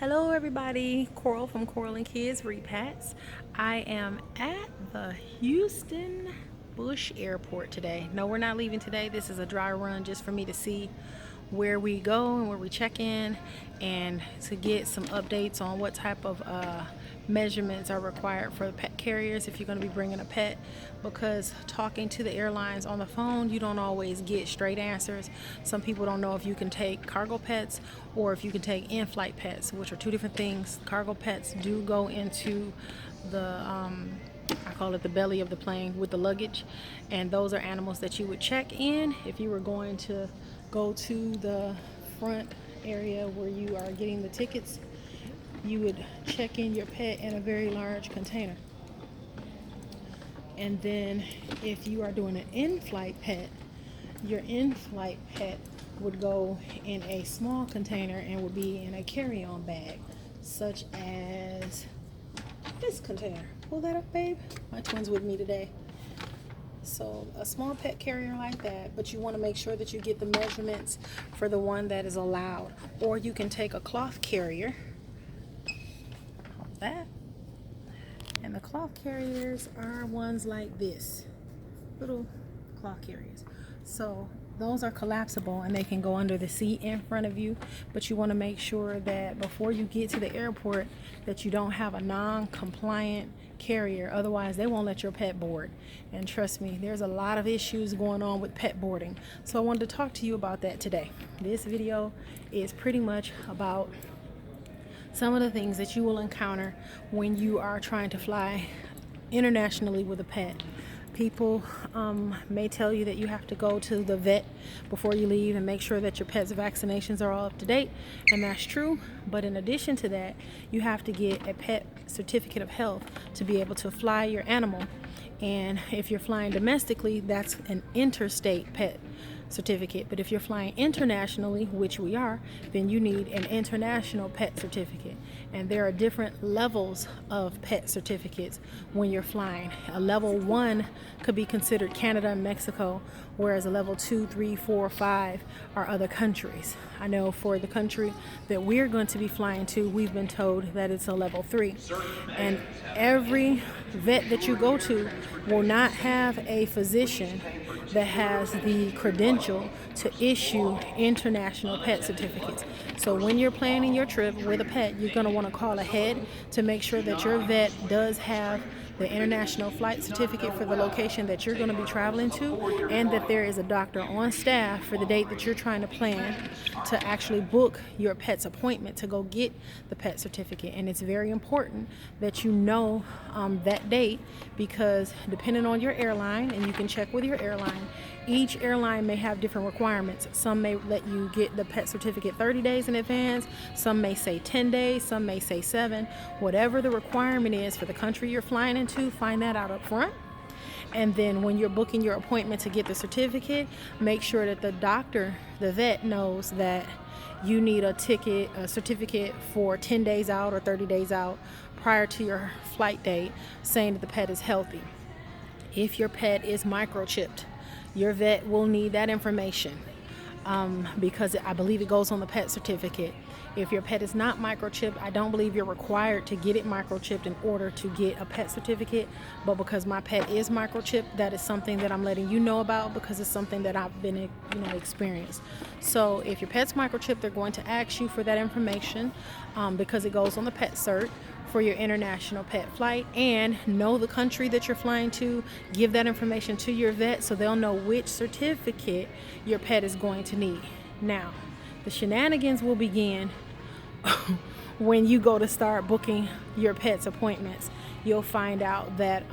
Hello everybody, Coral from Coralandkidsrepats. I am at the Houston Bush Airport today. No, we're not leaving today. This is a dry run just for me to see where we go and where we check in and to get some updates on what type of measurements are required for the pet carriers if you're going to be bringing a pet, because talking to the airlines on the phone, you don't always get straight answers. Some people don't know if you can take cargo pets or if you can take in-flight pets, which are two different things. Cargo pets do go into the I call it the belly of the plane with the luggage, and those are animals that you would check in if you were going to go to the front area where you are getting the tickets. You would check in your pet in a very large container, and then if you are doing an in-flight pet, your in-flight pet would go in a small container and would be in a carry-on bag, such as this container. Pull that up, babe. My twin's with me today. So a small pet carrier like that, but you want to make sure that you get the measurements for the one that is allowed. Or you can take a cloth carrier, that, and the cloth carriers are ones like this, little cloth carriers. So those are collapsible and they can go under the seat in front of you, but you want to make sure that before you get to the airport that you don't have a non-compliant carrier, otherwise they won't let your pet board. And trust me, there's a lot of issues going on with pet boarding, so I wanted to talk to you about that today. This video is pretty much about some of the things that you will encounter when you are trying to fly internationally with a pet. People may tell you that you have to go to the vet before you leave and make sure that your pet's vaccinations are all up to date, and that's true. But in addition to that, you have to get a pet certificate of health to be able to fly your animal. And if you're flying domestically, that's an interstate pet certificate. But if you're flying internationally, which we are, then you need an international pet certificate. And there are different levels of pet certificates when you're flying. A level 1 could be considered Canada and Mexico, whereas a level 2, 3, 4, 5 are other countries. I know for the country that we're going to be flying to, we've been told that it's a level 3. And every vet that you go to will not have a physician that has the credential to issue international pet certificates. So when you're planning your trip with a pet, you're going to want to call ahead to make sure that your vet does have the international flight certificate for the location that you're going to be traveling to, and that there is a doctor on staff for the date that you're trying to plan to actually book your pet's appointment to go get the pet certificate. And it's very important that you know that date, because depending on your airline, and you can check with your airline, each airline may have different requirements. Some may let you get the pet certificate 30 days in advance. Some may say 10 days. Some may say 7. Whatever the requirement is for the country you're flying into, find that out up front. And then when you're booking your appointment to get the certificate, make sure that the doctor, the vet, knows that you need a certificate for 10 days out or 30 days out prior to your flight date, saying that the pet is healthy. If your pet is microchipped, your vet will need that information because I believe it goes on the pet certificate. If your pet is not microchipped, I don't believe you're required to get it microchipped in order to get a pet certificate. But because my pet is microchipped, that is something that I'm letting you know about, because it's something that I've been experienced. So if your pet's microchipped, they're going to ask you for that information because it goes on the pet cert for your international pet flight. And know the country that you're flying to. Give that information to your vet so they'll know which certificate your pet is going to need. Now, the shenanigans will begin when you go to start booking your pet's appointments. You'll find out that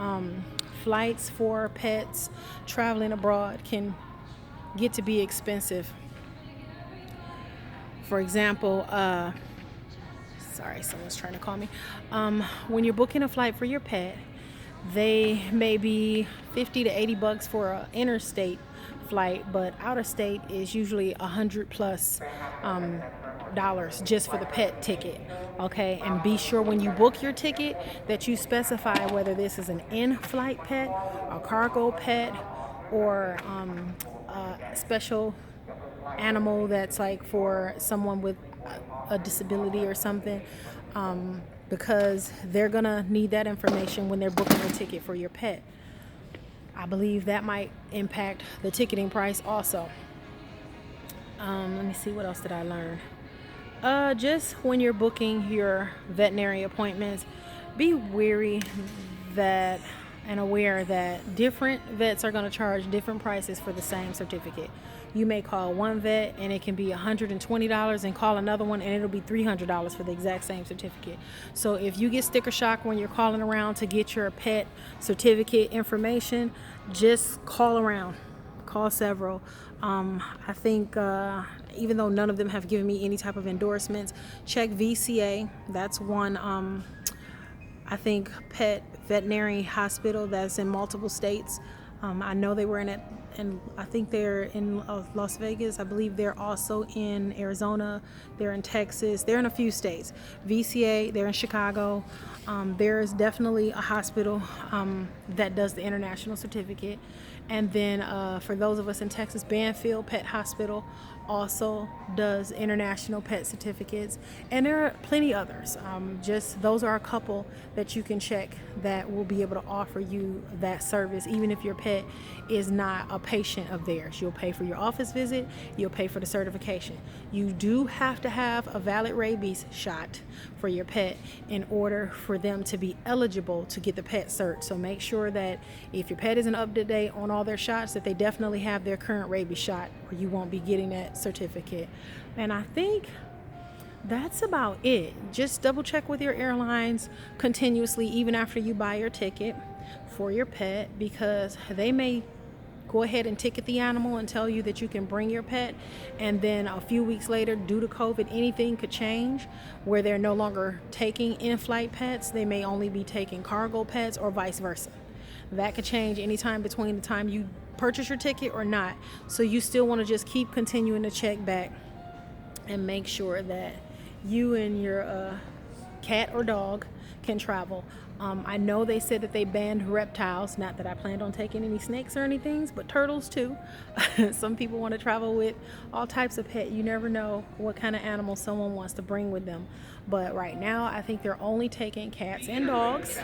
flights for pets traveling abroad can get to be expensive. For example, sorry, someone's trying to call me. When you're booking a flight for your pet, they may be $50 to $80 for an interstate flight, but out of state is usually $100+ dollars just for the pet ticket. Okay, and be sure when you book your ticket that you specify whether this is an in-flight pet, a cargo pet, or a special animal that's like for someone with a disability or something, because they're gonna need that information when they're booking a ticket for your pet. I believe that might impact the ticketing price also. Let me see, what else did I learn? Just when you're booking your veterinary appointments, be wary that and aware that different vets are going to charge different prices for the same certificate. You may call one vet and it can be $120, and call another one and it'll be $300 for the exact same certificate. So if you get sticker shock when you're calling around to get your pet certificate information, just call around. Call several. I think even though none of them have given me any type of endorsements, check VCA. That's one, I think, pet veterinary hospital that's in multiple states. I know they were in it, and I think they're in Las Vegas. I believe they're also in Arizona. They're in Texas. They're in a few states. VCA, they're in Chicago. There's definitely a hospital that does the international certificate. And then for those of us in Texas, Banfield Pet Hospital also does international pet certificates. And there are plenty others. Just those are a couple that you can check that will be able to offer you that service, even if your pet is not a patient of theirs. You'll pay for your office visit. You'll pay for the certification. You do have to have a valid rabies shot for your pet in order for them to be eligible to get the pet cert. So make sure that if your pet isn't up to date on all their shots, that they definitely have their current rabies shot, or you won't be getting that certificate. And I think that's about it. Just double check with your airlines continuously, even after you buy your ticket for your pet, because they may go ahead and ticket the animal and tell you that you can bring your pet, and then a few weeks later, due to COVID, anything could change where they're no longer taking in-flight pets. They may only be taking cargo pets, or vice versa. That could change anytime between the time you purchase your ticket or not. So you still want to just keep continuing to check back and make sure that you and your cat or dog can travel. I know they said that they banned reptiles. Not that I planned on taking any snakes or anything, but turtles too. Some people want to travel with all types of pet. You never know what kind of animal someone wants to bring with them. But right now, I think they're only taking cats and dogs.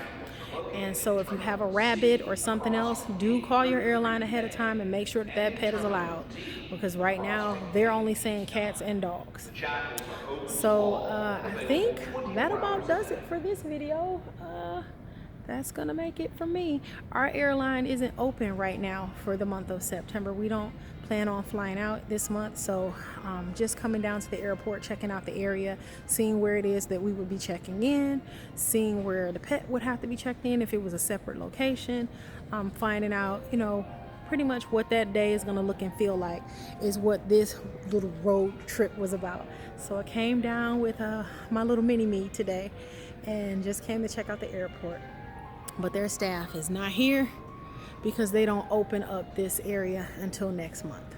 And so if you have a rabbit or something else, do call your airline ahead of time and make sure that that pet is allowed, because right now they're only saying cats and dogs. So I think that about does it for this video. That's gonna make it for me. Our airline isn't open right now for the month of September. We don't plan on flying out this month, so just coming down to the airport, checking out the area, seeing where it is that we would be checking in, seeing where the pet would have to be checked in if it was a separate location, finding out, you know, pretty much what that day is going to look and feel like is what this little road trip was about. So I came down with my little mini-me today and just came to check out the airport. But their staff is not here because they don't open up this area until next month.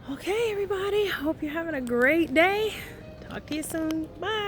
Okay, everybody, hope you're having a great day. Talk to you soon. Bye.